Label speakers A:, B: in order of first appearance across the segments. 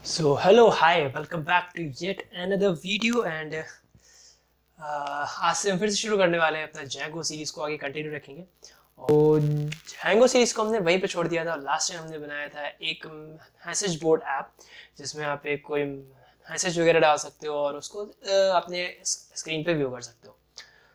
A: So hello, hi, welcome back to yet another video and आज से हम फिर से शुरू करने वाले हैं अपना जैंगो सीरीज को आगे कंटिन्यू रखेंगे। और जैंगो सीरीज को हमने वहीं पे छोड़ दिया था। लास्ट टाइम हमने बनाया था एक मैसेज बोर्ड ऐप जिसमें आप एक कोई मैसेज वगैरह डाल सकते हो और उसको अपने स्क्रीन पे व्यू कर सकते हो।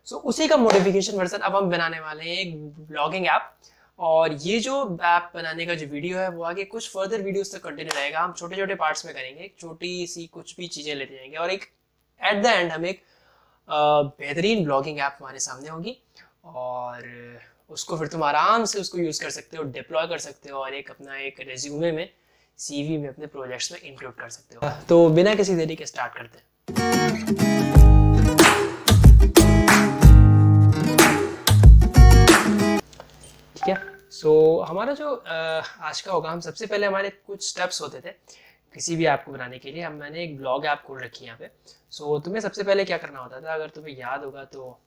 A: सो उसी का मॉडिफिकेशन वर्जन अब हम बनाने वाले हैं, एक ब्लॉगिंग ऐप। और ये जो ऐप बनाने का जो वीडियो है वो आगे कुछ फर्दर वीडियोस तक कंटिन्यू रहेगा। हम छोटे छोटे पार्ट्स में करेंगे, एक छोटी सी कुछ भी चीज़ें लेते जाएंगे और एक एट द एंड हम एक बेहतरीन ब्लॉगिंग ऐप हमारे सामने होगी। और उसको फिर तुम आराम से उसको यूज़ कर सकते हो, डिप्लॉय कर सकते हो और एक अपना एक रेज्यूमे में, सीवी में, अपने प्रोजेक्ट्स में इंक्लूड कर सकते हो। तो बिना किसी देरी के स्टार्ट करते हैं। ठीक है, सो हमारा जो आज का होगा, हम सबसे पहले हमारे कुछ स्टेप्स होते थे किसी भी ऐप को बनाने के लिए। हम मैंने एक ब्लॉग ऐप खोल रखी है यहाँ पे। सो तुम्हें सबसे पहले क्या करना होता था, अगर तुम्हें याद होगा तो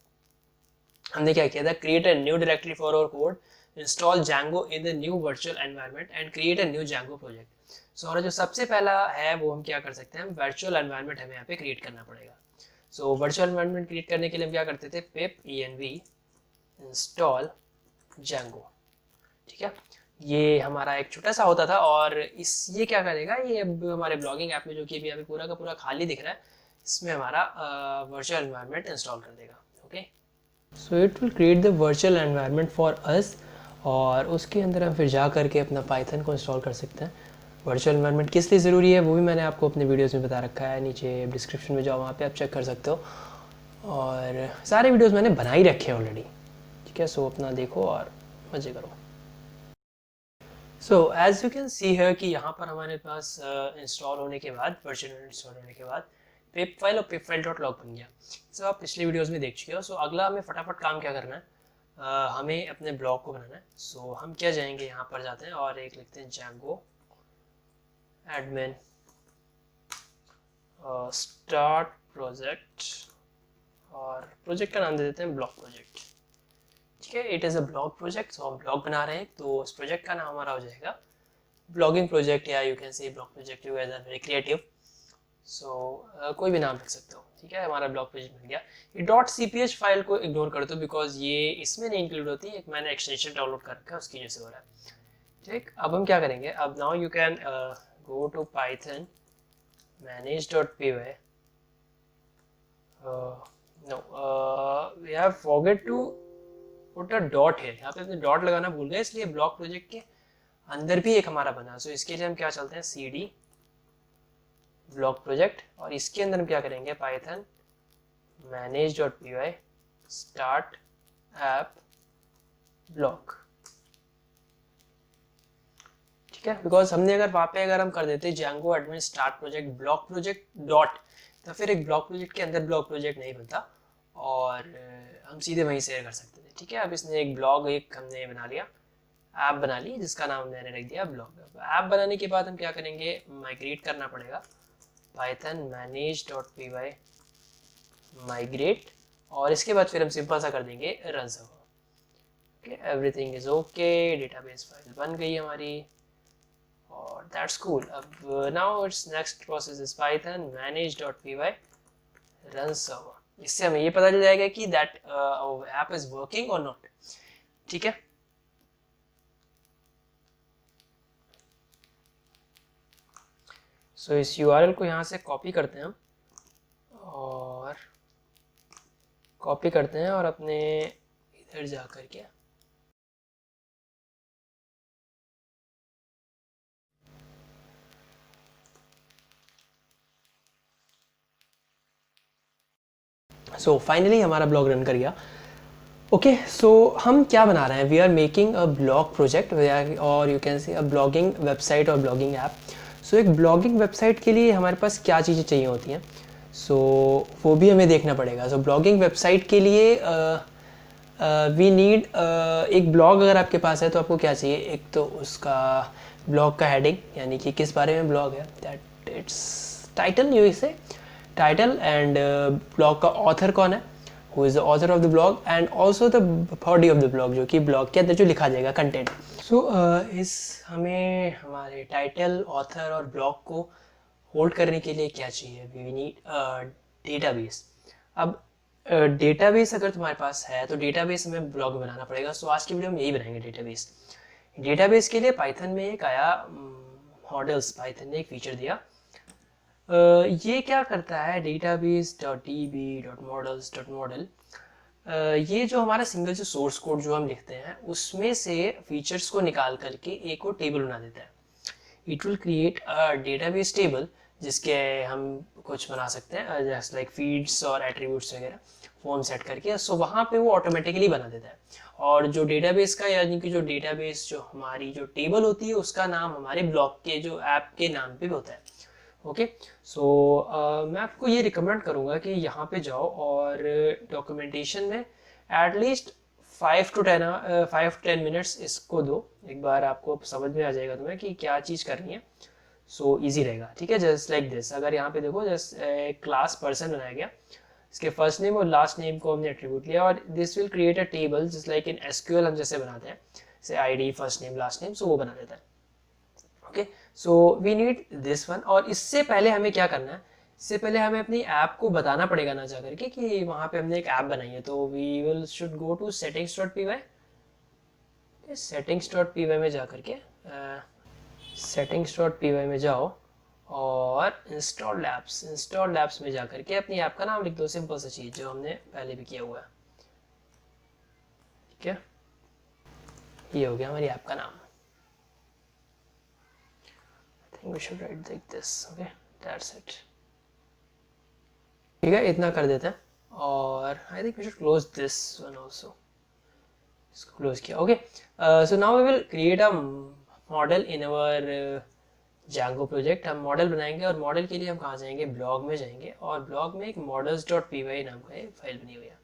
A: हमने क्या किया था, create a new directory for our code, install Django in the new virtual environment and create a new Django project. So हमारा जो सबसे पहला है वो हम क्या कर सकते हैं, वर्चुअल एनवायरनमेंट हमें यहाँ पे क्रिएट करना पड़ेगा। सो वर्चुअल एनवायरनमेंट क्रिएट करने के लिए हम क्या करते थे, पिप env इंस्टॉल जैंगो। ठीक है, ये हमारा एक छोटा सा होता था और ये क्या करेगा, ये अब हमारे ब्लॉगिंग ऐप में, जो कि अभी अभी पूरा का पूरा खाली दिख रहा है, इसमें हमारा वर्चुअल एनवायरनमेंट इंस्टॉल कर देगा। Okay, so it will create the virtual environment for us और उसके अंदर हम फिर जा करके अपना पाइथन को इंस्टॉल कर सकते हैं। वर्चुअल एनवायरनमेंट किस लिए ज़रूरी है वो भी मैंने आपको अपने वीडियोज़ में बता रखा है, नीचे डिस्क्रिप्शन में जाओ, वहाँ पे आप चेक कर सकते हो। और सारे वीडियोज़ मैंने बना ही रखे हैं ऑलरेडी। ठीक है, सो अपना देखो और मज़े करो। So as you can see है कि यहाँ पर हमारे पास इंस्टॉल होने के बाद, वर्जन इंस्टॉल होने के बाद पिप फाइल और पिप फाइल डॉट लॉग बन गया। सो आप पिछले वीडियोस में देख चुके हो। सो अगला हमें फटाफट काम क्या करना है, हमें अपने ब्लॉग को बनाना है। सो हम क्या जाएंगे, यहाँ पर जाते हैं और एक लिखते हैं जैंगो एडमिन स्टार्ट प्रोजेक्ट और प्रोजेक्ट का नाम दे देते हैं ब्लॉग प्रोजेक्ट। ठीक है, it is a blog project. So हम ब्लॉग बना रहे हैं तो इस प्रोजेक्ट का नाम हमारा हो जाएगा ब्लॉगिंग प्रोजेक्ट, या you can say blog project, you guys are very creative. So कोई भी नाम रख सकते हो। ठीक है, हमारा ब्लॉग प्रोजेक्ट बन गया। ये डॉट cph फाइल को इग्नोर कर दो बिकॉज ये इसमें नहीं इंक्लूड होती, एक मैंने एक्सटेंशन डाउनलोड कर रखा है उसकी वजह से हो रहा है। ठीक, अब हम क्या करेंगे, अब now you can go to Python manage.py। No, we have forget to put a dot है, यहाँ पे अपने डॉट लगाना भूल गए, इसलिए ब्लॉग प्रोजेक्ट के अंदर भी एक हमारा बना। सो इसके लिए हम क्या चलते हैं, cd ब्लॉग प्रोजेक्ट और इसके अंदर हम क्या करेंगे, Python manage.py start app blog. ठीक है, बिकॉज हमने अगर वहाँ पे अगर हम कर देते Django admin start project blog project dot, तो फिर एक ब्लॉग प्रोजेक्ट के अंदर ब्लॉग प्रोजेक्ट नहीं बनता और हम सीधे वहीं से कर सकते थे। ठीक है, अब इसने एक ब्लॉग एक हमने बना लिया, ऐप बना ली जिसका नाम मैंने रख दिया ब्लॉग। ऐप बनाने के बाद हम क्या करेंगे, माइग्रेट करना पड़ेगा, पाइथन manage.py माइग्रेट और इसके बाद फिर हम सिंपल सा कर देंगे run server. Okay, everything is okay, database file बन गई हमारी और दैट्स कूल। अब now it's next process is Python manage.py run server. इससे हमें ये पता चल जाएगा कि दैट ऐप इज वर्किंग और नॉट। ठीक है, सो इस URL को यहाँ से कॉपी करते हैं हम और कॉपी करते हैं और अपने इधर जा कर के सो फाइनली हमारा ब्लॉग रन कर गया। ओके, सो हम क्या बना रहे हैं, we are making a blog project और you can say a blogging website और ब्लॉगिंग ऐप। सो एक ब्लॉगिंग वेबसाइट के लिए हमारे पास क्या चीज़ें चाहिए होती हैं, सो वो भी हमें देखना पड़ेगा। सो ब्लॉगिंग वेबसाइट के लिए वी नीड एक ब्लॉग अगर आपके पास है तो आपको क्या चाहिए, एक तो उसका ब्लॉग का हेडिंग, यानी कि किस बारे में ब्लॉग है, दैट इट्स टाइटल, यू से टाइटल एंड ब्लॉग का ऑथर कौन है, who is the author of the blog, and also the body of the blog, जो कि ब्लॉग के अंदर जो लिखा जाएगा कंटेंट। सो इस हमें हमारे टाइटल, ऑथर और ब्लॉग को होल्ड करने के लिए क्या चाहिए, वी नीड डेटाबेस। अब डेटाबेस अगर तुम्हारे पास है तो डेटाबेस हमें ब्लॉग में बनाना पड़ेगा। सो आज की वीडियो में यही बनाएंगे डेटाबेस। डेटाबेस के लिए पाइथन में एक आया मॉडल्स, पाइथन ने एक फीचर दिया। ये क्या करता है, database dot D B dot models dot model, ये जो हमारा सिंगल जो सोर्स कोड जो हम लिखते हैं उसमें से फीचर्स को निकाल करके एक और टेबल बना देता है। It will create a database table जिसके हम कुछ बना सकते हैं जैसे लाइक फीड्स और एट्रीब्यूट्स वगैरह फॉर्म सेट करके। सो वहाँ पे वो ऑटोमेटिकली बना देता है। और जो डेटाबेस का यानी कि जो डेटाबेस जो हमारी जो टेबल होती है उसका नाम हमारे ब्लॉग के जो ऐप के नाम पे भी होता है। ओके, सो मैं आपको ये रिकमेंड करूँगा कि यहाँ पे जाओ और डॉक्यूमेंटेशन में एटलीस्ट 5 to 10 मिनट्स इसको दो। एक बार आपको समझ में आ जाएगा तुम्हें कि क्या चीज़ करनी है। सो इजी रहेगा, ठीक है। जस्ट लाइक दिस, अगर यहाँ पे देखो जस्ट क्लास पर्सन बनाया गया, इसके फर्स्ट नेम और लास्ट नेम को हमने एट्रीब्यूट लिया और this will create a table just like in SQL हम जैसे बनाते हैं, जैसे ID first name last name, so वो बना देता है। Okay, so we need this one. और इससे पहले हमें क्या करना है, इससे पहले हमें अपनी ऐप को बताना पड़ेगा ना जा करके कि वहाँ पे हमने एक ऐप बनाई है। तो we will should go to settings.py। settings.py में जा करके settings.py में जाओ और इंस्टॉल ऐप्स में जा करके अपनी ऐप का नाम लिख दो, सिंपल सा चीज़ जो हमने पहले भी किया हुआ है। ठीक है, ये हो गया हमारी ऐप का नाम। I think we should write like this, okay, that's it। ठीक है, इतना कर देते हैं और I think we should close this one also। इसको क्लोज किया। Okay, so now we will create a model in our Django project. हम मॉडल बनाएंगे और मॉडल के लिए हम कहाँ जाएंगे, ब्लॉग में जाएंगे और ब्लॉग में एक models.py नाम का एक फाइल बनी हुई है।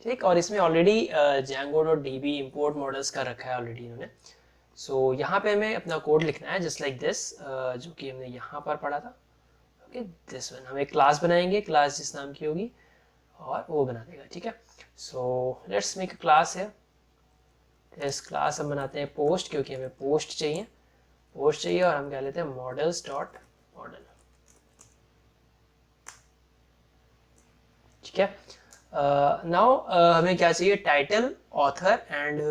A: ठीक, और इसमें ऑलरेडी Django.db import मॉडल्स का रखा है ऑलरेडी इन्होंने। सो यहाँ पे हमें अपना कोड लिखना है जस्ट लाइक दिस, जो कि हमने यहाँ पर पढ़ा था। ओके, दिस वन हम एक क्लास बनाएंगे, क्लास जिस नाम की होगी और वो बना देगा। ठीक है, so let's make a class है। इस क्लास हम बनाते हैं पोस्ट, क्योंकि हमें पोस्ट चाहिए और हम कह लेते हैं मॉडल्स डॉट मॉडल। ठीक है, नाउ हमें क्या चाहिए, title, author and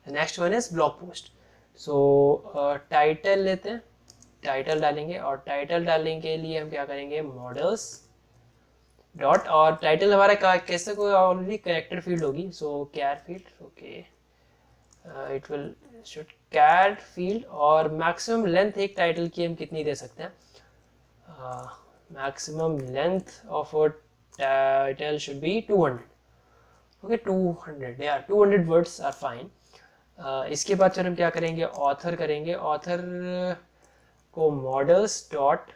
A: next one is blog post. So title लेते हैं, टाइटल डालेंगे और टाइटल डालने के लिए हम क्या करेंगे, मॉडल्स डॉट, और टाइटल हमारा कैसे कोई ऑलरेडी कैरेक्टर फील्ड होगी, so char field. Okay, it will should char field. और मैक्सिमम लेंथ एक टाइटल की हम कितनी दे सकते हैं, maximum length of a title should be 200। Okay, 200 या 200 वर्ड्स आर फाइन। इसके बाद फिर हम क्या करेंगे, ऑथर करेंगे। ऑथर को मॉडल्स डॉट,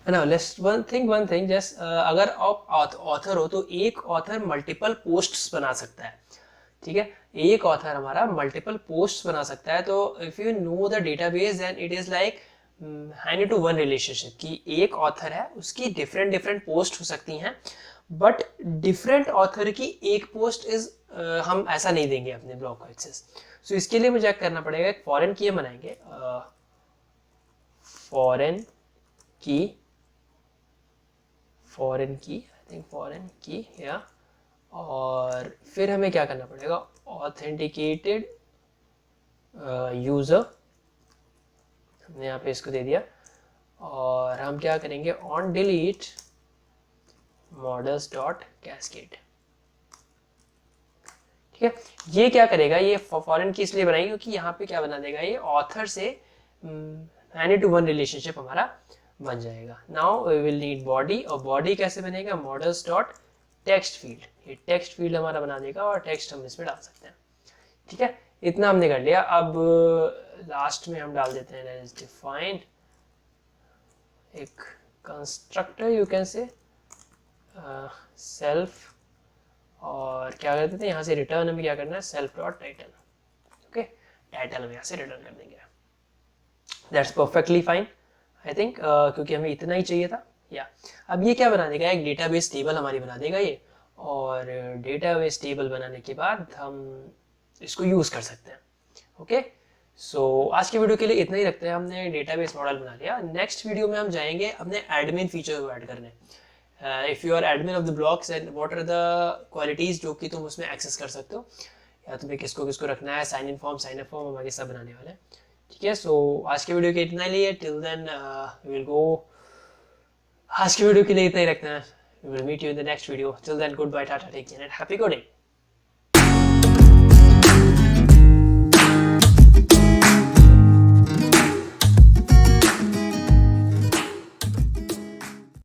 A: ना लेट्स वन थिंग जस्ट, अगर आप ऑथर हो तो एक ऑथर मल्टीपल पोस्ट्स बना सकता है। ठीक है, एक ऑथर हमारा मल्टीपल पोस्ट्स बना सकता है। तो if you know the database then it is like hand to one relationship, कि एक ऑथर है उसकी डिफरेंट पोस्ट हो सकती हैं, बट डिफरेंट ऑथर की एक पोस्ट इज हम ऐसा नहीं देंगे अपने ब्लॉग को एक्सेस। सो इसके लिए मुझे करना पड़ेगा, एक फॉरेन की हम बनाएंगे, फॉरेन की या, और फिर हमें क्या करना पड़ेगा, ऑथेंटिकेटेड यूजर, हमने यहाँ पे इसको दे दिया। और हम क्या करेंगे, on delete models dot cascade. ठीक है, ये क्या करेगा, ये फॉरेन की इसलिए बनाई क्योंकि यहाँ पे क्या बना देगा, ये ऑथर से एनी टू वन रिलेशनशिप हमारा बन जाएगा। Now we will need body, और बॉडी कैसे बनेगा, मॉडल्स डॉट टेक्स्ट फील्ड, ये टेक्स्ट फील्ड हमारा बना देगा और टेक्स्ट हम इसमें डाल सकते हैं। ठीक है, इतना हमने कर लिया। अब लास्ट में हम डाल देते हैं लेट्स डिफाइन एक कंस्ट्रक्टर, यू कैन से सेल्फ, और क्या कर देते हैं यहाँ से रिटर्न हमें क्या करना है, self dot title. Okay, title हम यहाँ से रिटर्न कर देंगे। That's perfectly fine I think, क्योंकि हमें इतना ही चाहिए था। या अब ये क्या बना देगा, एक डेटाबेस टेबल हमारी बना देगा ये, और डेटाबेस टेबल बनाने के बाद हम इसको यूज़ कर सकते हैं। ओके, आज की वीडियो के लिए इतना ही रखते हैं, हमने डेटाबेस मॉडल बना लिया। नेक्स्ट वीडियो में हम जाएंगे अपने एडमिन फीचर को ऐड करने। If you are admin of the blogs and what are the qualities जो कि तुम उसमें एक्सेस कर सकते हो, या तुम्हें किसको किसको रखना है, sign in form, sign up form, हम आगे सब बनाने वाले हैं। ठीक है, आज के वीडियो के इतना ही है। टिल देन विल गो, आज की वीडियो के लिए इतना ही रखना है। We will meet you in the next video. Till then, goodbye, tata, take care, and happy coding.